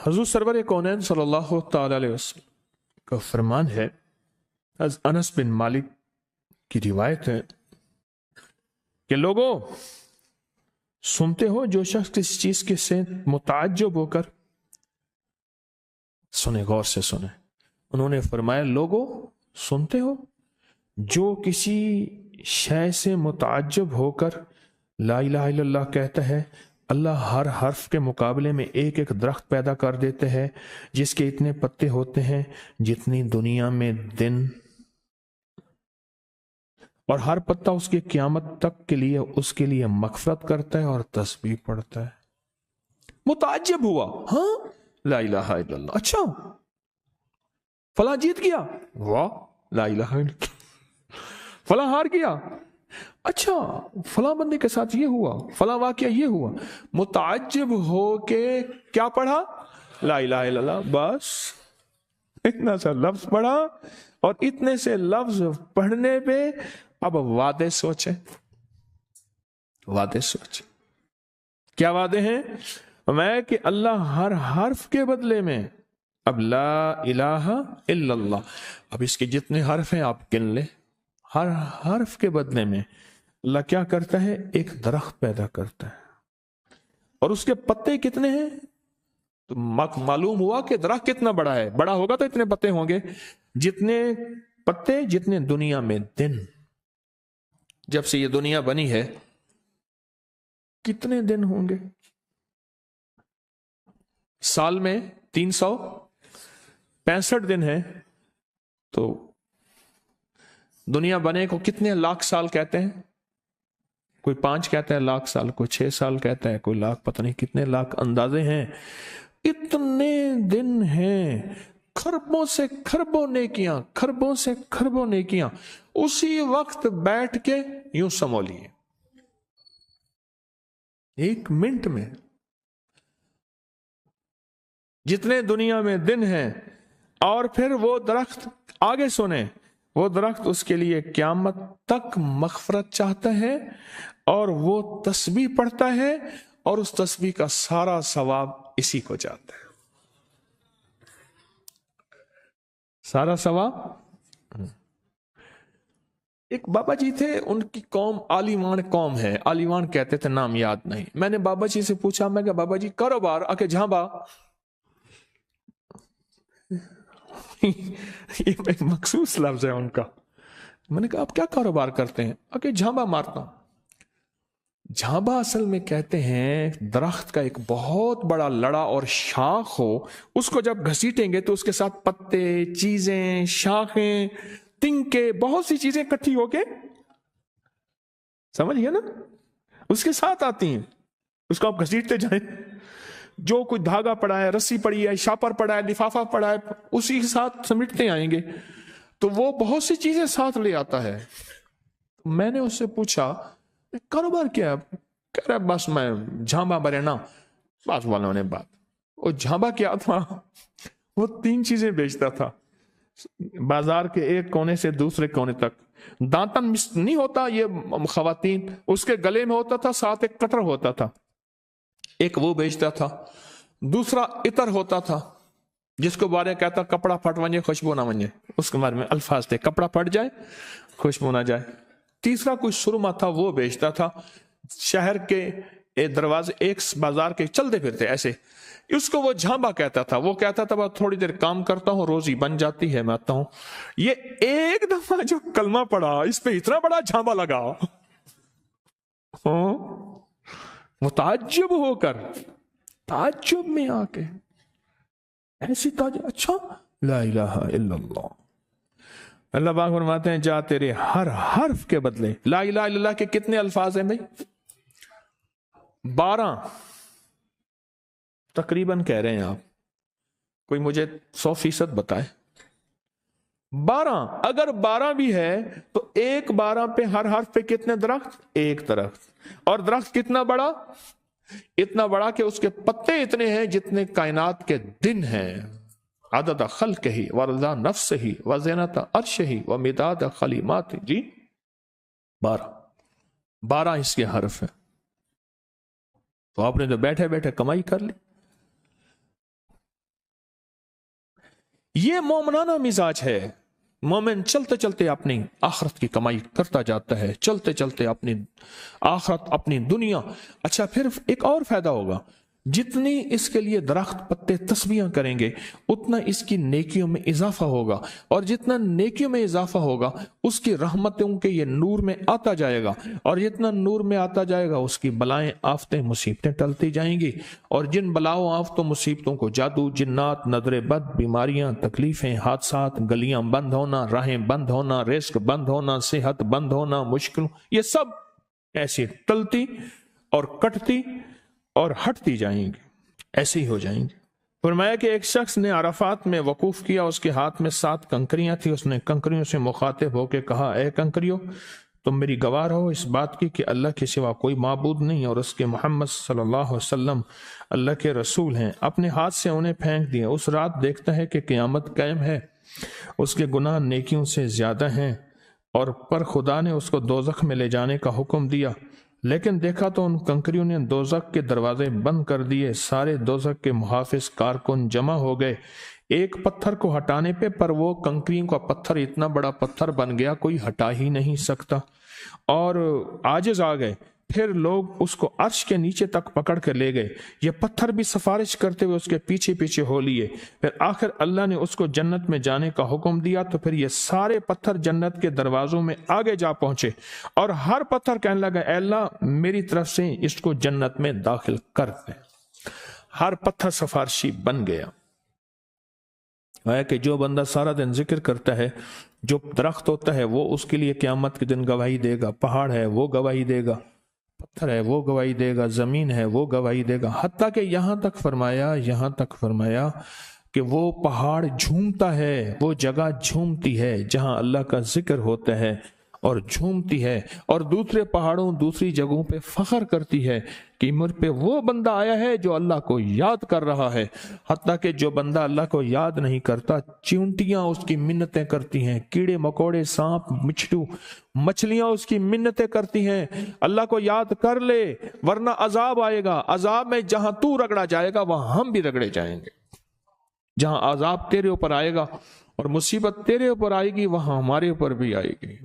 حضور سرور کونین صلی اللہ تعالی علیہ وسلم کا فرمان ہے، انس بن مالک کی روایت ہے کہ لوگوں سنتے ہو جو شخص کسی چیز کے سے متعجب ہو کر سنے، غور سے سنے، انہوں نے فرمایا لوگوں سنتے ہو جو کسی شے سے متعجب ہو کر لا الہ الا اللہ کہتا ہے، اللہ ہر حرف کے مقابلے میں ایک ایک درخت پیدا کر دیتے ہیں جس کے اتنے پتے ہوتے ہیں جتنی دنیا میں دن، اور ہر پتا اس کے قیامت تک کے لیے اس کے لیے مغفرت کرتا ہے اور تسبیح پڑھتا ہے۔ متعجب ہوا، ہاں لا الہ الا اللہ، اچھا فلاں جیت گیا، واہ لا الہ الا اللہ، فلاں ہار گیا، اچھا فلاں بندے کے ساتھ یہ ہوا، فلاں واقعہ یہ ہوا، متعجب ہو کے کیا پڑھا؟ لا الہ الا اللہ، بس اتنا سا لفظ پڑھا، اور اتنے سے لفظ پڑھنے پہ اب وعدے سوچیں، وعدے سوچیں، کیا وعدے ہیں؟ میں کہ اللہ ہر حرف کے بدلے میں، اب لا الہ الا اللہ، اب اس کے جتنے حرف ہیں آپ گن لیں، ہر حرف کے بدلے میں اللہ کیا کرتا ہے؟ ایک درخت پیدا کرتا ہے، اور اس کے پتے کتنے ہیں؟ تو معلوم ہوا کہ درخت کتنا بڑا ہے، بڑا ہوگا تو اتنے پتے ہوں گے، جتنے پتے جتنے دنیا میں دن، جب سے یہ دنیا بنی ہے کتنے دن ہوں گے؟ سال میں 365 دن ہے، تو دنیا بنے کو کتنے لاکھ سال کہتے ہیں؟ کوئی 5 کہتا ہے لاکھ سال، کوئی 6 سال کہتا ہے، کوئی لاکھ، پتہ نہیں کتنے لاکھ اندازے ہیں، اتنے دن ہیں، کھربوں سے کھربوں نیکیاں، کھربوں سے کھربوں نیکیاں اسی وقت بیٹھ کے یوں سمو لیے، 1 منٹ میں جتنے دنیا میں دن ہیں، اور پھر وہ درخت، آگے سنیں، وہ درخت اس کے لیے قیامت تک مغفرت چاہتا ہے، اور وہ تسبیح پڑھتا ہے، اور اس تسبیح کا سارا ثواب اسی کو جاتا ہے، سارا ثواب۔ ایک بابا جی تھے، ان کی قوم عالیوان قوم ہے، عالیوان کہتے تھے، نام یاد نہیں، میں نے بابا جی سے پوچھا، میں کہ بابا جی کاروبار، آ کے جھانبا، یہ ایک مخصوص لفظ ہے ان کا، میں نے کہا آپ کیا کاروبار کرتے ہیں؟ آ کے جھانبا مارتا ہوں۔ جھانبا اصل میں کہتے ہیں درخت کا ایک بہت بڑا لڑا اور شاخ ہو، اس کو جب گھسیٹیں گے تو اس کے ساتھ پتے، چیزیں، شاخیں، تنکے، بہت سی چیزیں اکٹھی ہو کے، سمجھ گئے نا، اس کے ساتھ آتی ہیں، اس کو آپ گھسیٹتے جائیں، جو کوئی دھاگا پڑا ہے، رسی پڑی ہے، شاپر پڑا ہے، لفافہ پڑا ہے، اسی کے ساتھ سمیٹتے آئیں گے، تو وہ بہت سی چیزیں ساتھ لے آتا ہے۔ میں نے اس سے پوچھا کاروبار کیا ہے؟ کہہ رہا بس میں جھانبا برینا، بس والوں نے بات، وہ جھانبا کیا تھا؟ وہ 3 چیزیں بیچتا تھا، بازار کے ایک کونے سے دوسرے کونے تک، دانتن نہیں ہوتا یہ خواتین، اس کے گلے میں ہوتا تھا، ساتھ ایک کٹر ہوتا تھا، ایک وہ بیچتا تھا، دوسرا عطر ہوتا تھا جس کو بارے کہتا کپڑا پھٹ ونجے خوشبو نہ ونجے، اس کے بارے میں الفاظ تھے، کپڑا پھٹ جائے خوشبو نہ جائے، تیسرا کوئی سرما تھا وہ بیچتا تھا، شہر کے دروازے ایک بازار کے چلتے پھرتے ایسے، اس کو وہ جھانبا کہتا تھا، وہ کہتا تھا بس تھوڑی دیر کام کرتا ہوں روزی بن جاتی ہے، میں آتا ہوں۔ یہ ایک دفعہ جو کلمہ پڑا اس پہ اتنا بڑا جھانبا لگا، متعجب ہو کر، تعجب میں آ کے ایسی تعجب، اچھا لا الہ الا اللہ، اللہ پاک فرماتے ہیں جا تیرے ہر حرف کے بدلے، لا الہ الا اللہ کے کتنے الفاظ ہیں بھائی؟ 12 تقریباً کہہ رہے ہیں آپ، کوئی مجھے 100% بتائے، 12، اگر 12 بھی ہے تو ایک 12 پہ ہر حرف پہ کتنے درخت؟ ایک درخت، اور درخت کتنا بڑا؟ اتنا بڑا کہ اس کے پتے اتنے ہیں جتنے کائنات کے دن ہیں، عدد خلقہ ورضا نفسہ وزینت عرشہ ومداد کلماتہ، جی 12 اس کے حرف ہیں، تو آپ نے تو بیٹھے بیٹھے کمائی کر لی۔ یہ مومنانہ مزاج ہے. مومن چلتے چلتے اپنی آخرت کی کمائی کرتا جاتا ہے، چلتے چلتے اپنی آخرت، اپنی دنیا. اچھا پھر ایک اور فائدہ ہوگا، جتنی اس کے لیے درخت پتے تسبیحاں کریں گے اتنا اس کی نیکیوں میں اضافہ ہوگا، اور جتنا نیکیوں میں اضافہ ہوگا اس کی رحمتوں کے یہ نور میں آتا جائے گا، اور جتنا نور میں آتا جائے گا اس کی بلائیں، آفتیں، مصیبتیں ٹلتی جائیں گی. اور جن بلاؤں، آفتوں، مصیبتوں کو جادو، جنات، نظر بد، بیماریاں، تکلیفیں، حادثات، گلیاں بند ہونا، راہیں بند ہونا، رزق بند ہونا، صحت بند ہونا، مشکل، یہ سب ایسی ٹلتی اور کٹتی اور ہٹتی جائیں گی، ایسے ہی ہو جائیں گے. فرمایا کہ ایک شخص نے عرفات میں وقوف کیا، اس کے ہاتھ میں 7 کنکریاں تھیں. اس نے کنکریوں سے مخاطب ہو کے کہا، اے کنکریوں، تم میری گواہ رہو اس بات کی کہ اللہ کے سوا کوئی معبود نہیں اور اس کے محمد صلی اللہ علیہ وسلم اللہ کے رسول ہیں. اپنے ہاتھ سے انہیں پھینک دیا. اس رات دیکھتا ہے کہ قیامت قائم ہے، اس کے گناہ نیکیوں سے زیادہ ہیں، اور پر خدا نے اس کو دوزخ میں لے جانے کا حکم دیا. لیکن دیکھا تو ان کنکریوں نے دوزخ کے دروازے بند کر دیے. سارے دوزخ کے محافظ کارکن جمع ہو گئے ایک پتھر کو ہٹانے پہ، پر وہ کنکریوں کا پتھر اتنا بڑا پتھر بن گیا کوئی ہٹا ہی نہیں سکتا، اور عاجز آ گئے. پھر لوگ اس کو عرش کے نیچے تک پکڑ کے لے گئے. یہ پتھر بھی سفارش کرتے ہوئے اس کے پیچھے پیچھے ہو لیے. پھر آخر اللہ نے اس کو جنت میں جانے کا حکم دیا، تو پھر یہ سارے پتھر جنت کے دروازوں میں آگے جا پہنچے، اور ہر پتھر کہنے لگا، اے اللہ میری طرف سے اس کو جنت میں داخل کر دے. ہر پتھر سفارشی بن گیا. ہے کہ جو بندہ سارا دن ذکر کرتا ہے، جو درخت ہوتا ہے وہ اس کے لیے قیامت کے دن گواہی دے گا، پہاڑ ہے وہ گواہی دے گا، پتھر ہے وہ گواہی دے گا، زمین ہے وہ گواہی دے گا. حتیٰ کہ یہاں تک فرمایا کہ وہ پہاڑ جھومتا ہے، وہ جگہ جھومتی ہے جہاں اللہ کا ذکر ہوتا ہے اور جھومتی ہے، اور دوسرے پہاڑوں، دوسری جگہوں پہ فخر کرتی ہے کہ مجھ پہ وہ بندہ آیا ہے جو اللہ کو یاد کر رہا ہے. حتیٰ کہ جو بندہ اللہ کو یاد نہیں کرتا، چیونٹیاں اس کی منتیں کرتی ہیں، کیڑے مکوڑے، سانپ، مچھلو، مچھلیاں اس کی منتیں کرتی ہیں، اللہ کو یاد کر لے ورنہ عذاب آئے گا. عذاب میں جہاں تو رگڑا جائے گا وہاں ہم بھی رگڑے جائیں گے. جہاں عذاب تیرے اوپر آئے گا اور مصیبت تیرے اوپر آئے گی وہاں ہمارے اوپر بھی آئے گی.